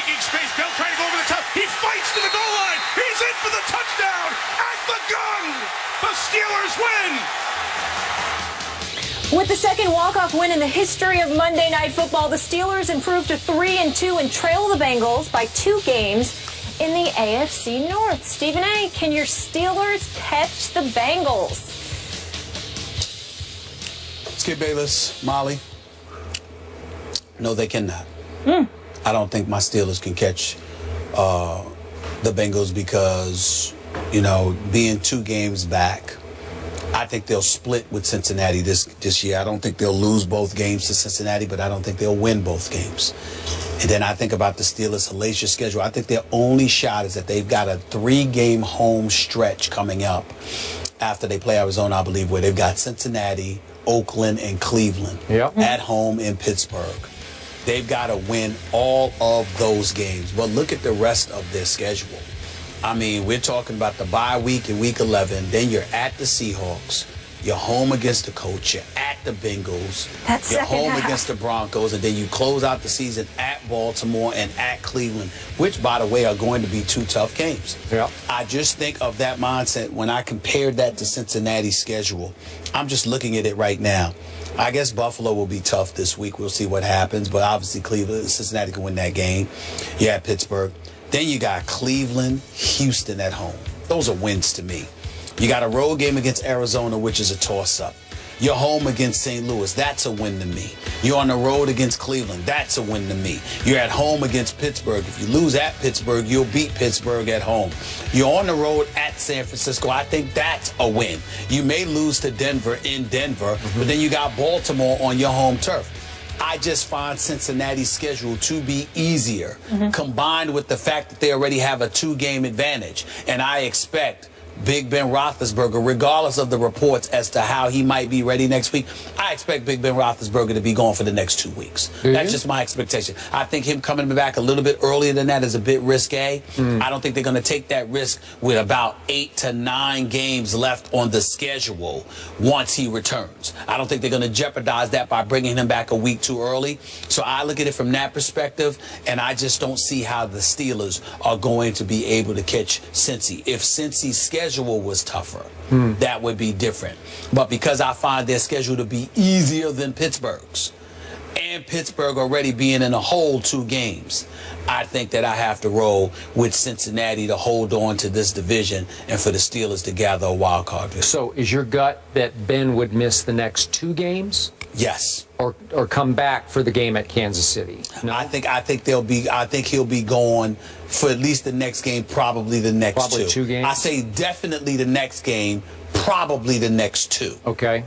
seeking space. Bell trying to go over the top. He fights to the goal line. He's in for the touchdown at the gun. The Steelers win. With the second walk-off win in the history of Monday Night Football, the Steelers improved to 3-2 and trail the Bengals by 2 games in the AFC North. Stephen A., can your Steelers catch the Bengals? Skip Bayless, Molly. No, they cannot. I don't think my Steelers can catch the Bengals because, you know, being 2 games back, I think they'll split with Cincinnati this year. I don't think they'll lose both games to Cincinnati, but I don't think they'll win both games. And then I think about the Steelers' hellacious schedule. I think their only shot is that they've got a 3-game home stretch coming up after they play Arizona, I believe, where they've got Cincinnati, Oakland, and Cleveland at home in Pittsburgh. They've got to win all of those games. But look at the rest of their schedule. I mean, we're talking about the bye week in week 11. Then you're at the Seahawks. You're home against the Colts. You're at the Bengals. You're home against the Broncos. And then you close out the season at Baltimore and at Cleveland, which, by the way, are going to be 2 tough games. I just think of that mindset when I compared that to Cincinnati's schedule. I'm just looking at it right now. I guess Buffalo will be tough this week. We'll see what happens. But obviously, Cincinnati can win that game. You're at Pittsburgh. Then you got Cleveland, Houston at home. Those are wins to me. You got a road game against Arizona, which is a toss-up. You're home against St. Louis. That's a win to me. You're on the road against Cleveland. That's a win to me. You're at home against Pittsburgh. If you lose at Pittsburgh, you'll beat Pittsburgh at home. You're on the road at San Francisco. I think that's a win. You may lose to Denver in Denver, but then you got Baltimore on your home turf. I just find Cincinnati's schedule to be easier, combined with the fact that they already have a 2-game advantage. And I expect Big Ben Roethlisberger, regardless of the reports as to how he might be ready next week, I expect Big Ben Roethlisberger to be gone for the next 2 weeks. That's just my expectation. I think him coming back a little bit earlier than that is a bit risque. I don't think they're going to take that risk with about 8 to 9 games left on the schedule once he returns. I don't think they're going to jeopardize that by bringing him back a week too early. So I look at it from that perspective, and I just don't see how the Steelers are going to be able to catch Cincy. If Cincy's schedule was tougher, that would be different. But because I find their schedule to be easier than Pittsburgh's, and Pittsburgh already being in a hole 2 games, I think that I have to roll with Cincinnati to hold on to this division and for the Steelers to gather a wild card victory. So is your gut that Ben would miss the next 2 games? Yes. Or come back for the game at Kansas City? No? I think he'll be gone for at least the next game, probably the next 2 games. I say definitely the next game, probably the next 2. Okay.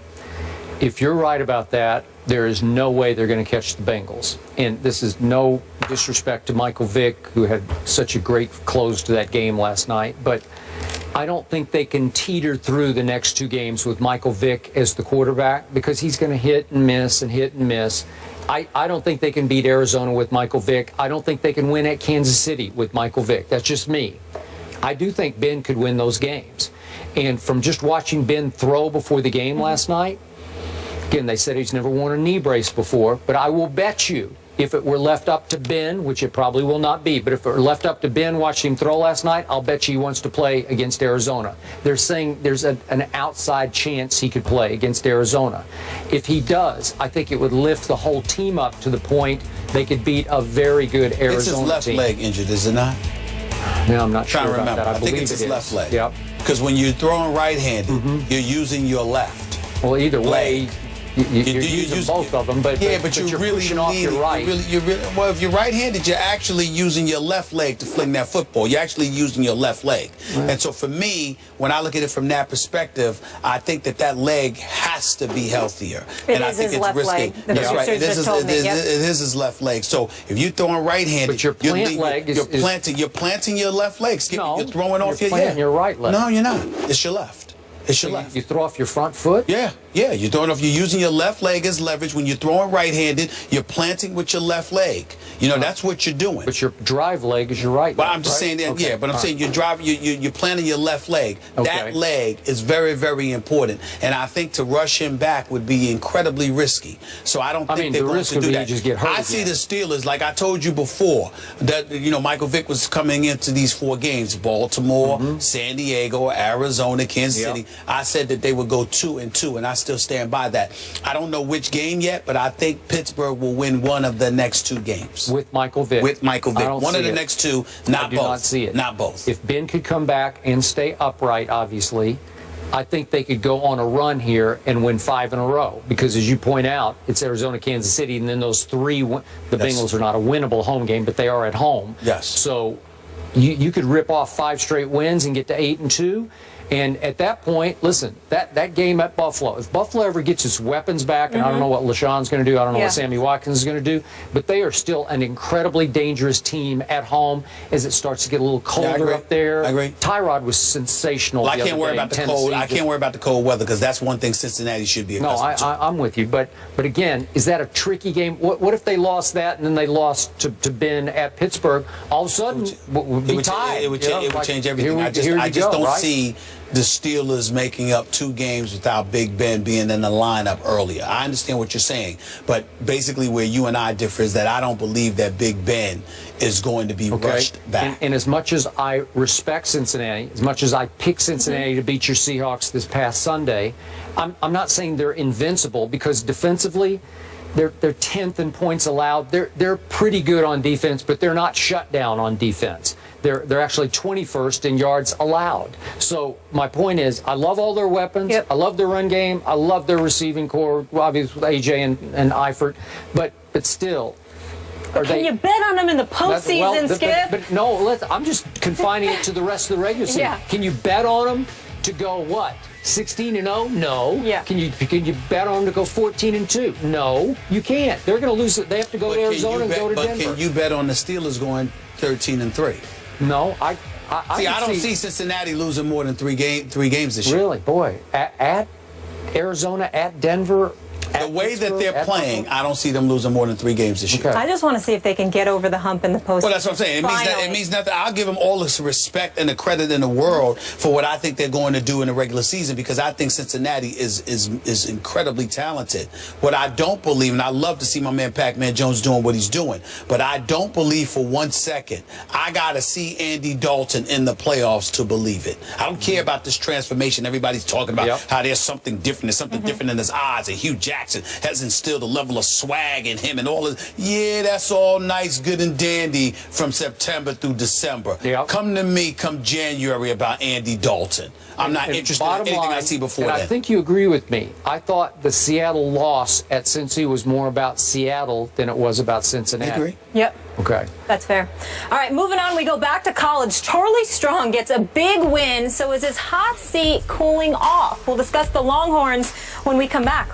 If you're right about that, there is no way they're going to catch the Bengals. And this is no disrespect to Michael Vick, who had such a great close to that game last night, but I don't think they can teeter through the next 2 games with Michael Vick as the quarterback, because he's going to hit and miss and hit and miss. I don't think they can beat Arizona with Michael Vick. I don't think they can win at Kansas City with Michael Vick. That's just me. I do think Ben could win those games. And from just watching Ben throw before the game last night, again, they said he's never worn a knee brace before, but I will bet you if it were left up to Ben, which it probably will not be, but if it were left up to Ben watching him throw last night, I'll bet you he wants to play against Arizona. They're saying there's an outside chance he could play against Arizona. If he does, I think it would lift the whole team up to the point they could beat a very good Arizona team. It's his left leg injured, is it not? No, I'm not sure about that. I think it's his left leg. Yep. Because when you're throwing right-handed, you're using your left. Well, either way, you're using both of them, but you're really pushing off your right. Well, if you're right-handed, you're actually using your left leg to fling that football. You're actually using your left leg. Right. And so for me, when I look at it from that perspective, I think that leg has to be healthier. And I think it's risky. That's right. It is his left leg. So if you're throwing right-handed, but your plant leg you're planting your left leg. Skip, no, you're throwing off your right leg. No, you're not. It's your left. It's your left. You throw off your front foot? Yeah. You're throwing off. You're using your left leg as leverage. When you're throwing right-handed, you're planting with your left leg. That's what you're doing. But your drive leg is your right leg. But I'm just saying that, okay. but I'm saying you're planting your left leg. Okay. That leg is very, very important. And I think to rush him back would be incredibly risky. So I don't think they're going to do that. Just get hurt I see the Steelers, like I told you before, that Michael Vick was coming into these 4 games: Baltimore, San Diego, Arizona, Kansas City. I said that they would go 2-2, and I still stand by that. I don't know which game yet, but I think Pittsburgh will win one of the next 2 games. With Michael Vick. With Michael Vick. One of the next 2, not both. I do not see it. Not both. If Ben could come back and stay upright, obviously, I think they could go on a run here and win 5 in a row. Because as you point out, it's Arizona, Kansas City, and then those 3, the Bengals are not a winnable home game, but they are at home. Yes. So you could rip off 5 straight wins and get to 8-2. And at that point, listen, that game at Buffalo, if Buffalo ever gets its weapons back, and I don't know what LaShawn's going to do, I don't know what Sammy Watkins is going to do, but they are still an incredibly dangerous team at home as it starts to get a little colder up there. I agree. Tyrod was sensational. Well, I can't worry about the cold. I can't worry about the cold weather because that's one thing Cincinnati should be accustomed to. I'm with you. But again, is that a tricky game? What if they lost that and then they lost to Ben at Pittsburgh? All of a sudden, we'd be tied. It would change everything. I just don't see the Steelers making up 2 games without Big Ben being in the lineup earlier. I understand what you're saying, but basically where you and I differ is that I don't believe that Big Ben is going to be rushed back. And as much as I respect Cincinnati, as much as I picked Cincinnati to beat your Seahawks this past Sunday, I'm not saying they're invincible because defensively, they're 10th in points allowed. They're pretty good on defense, but they're not shut down on defense. They're actually 21st in yards allowed. So my point is, I love all their weapons. I love their run game. I love their receiving core, obviously with AJ and Eifert. But still, can you bet on them in the postseason, Skip? But no, I'm just confining it to the rest of the regular season. Can you bet on them to go what? 16-0? No. Can you bet on them to go 14-2? No, you can't. They're going to lose it. They have to go to Arizona and go to Denver. But can you bet on the Steelers going 13-3? No, I don't see Cincinnati losing more than 3 games this year. Really, boy, at Arizona, at Denver. The way that they're playing, I don't see them losing more than 3 games this year. I just want to see if they can get over the hump in the postseason. Well, that's what I'm saying. It means nothing. I'll give them all the respect and the credit in the world for what I think they're going to do in the regular season because I think Cincinnati is incredibly talented. What I don't believe, and I love to see my man Pac-Man Jones doing what he's doing, but I don't believe for 1 second I got to see Andy Dalton in the playoffs to believe it. I don't care about this transformation. Everybody's talking about how there's something different. There's something different in his eyes, and Hugh Jackson has instilled a level of swag in him and all of that's all nice, good and dandy from September through December. Come to me come January about Andy Dalton. I'm not interested in anything I see before that. And I think you agree with me. I thought the Seattle loss at Cincy was more about Seattle than it was about Cincinnati. I agree. Yep. Okay. That's fair. All right, moving on, we go back to college. Charlie Strong gets a big win, so is his hot seat cooling off? We'll discuss the Longhorns when we come back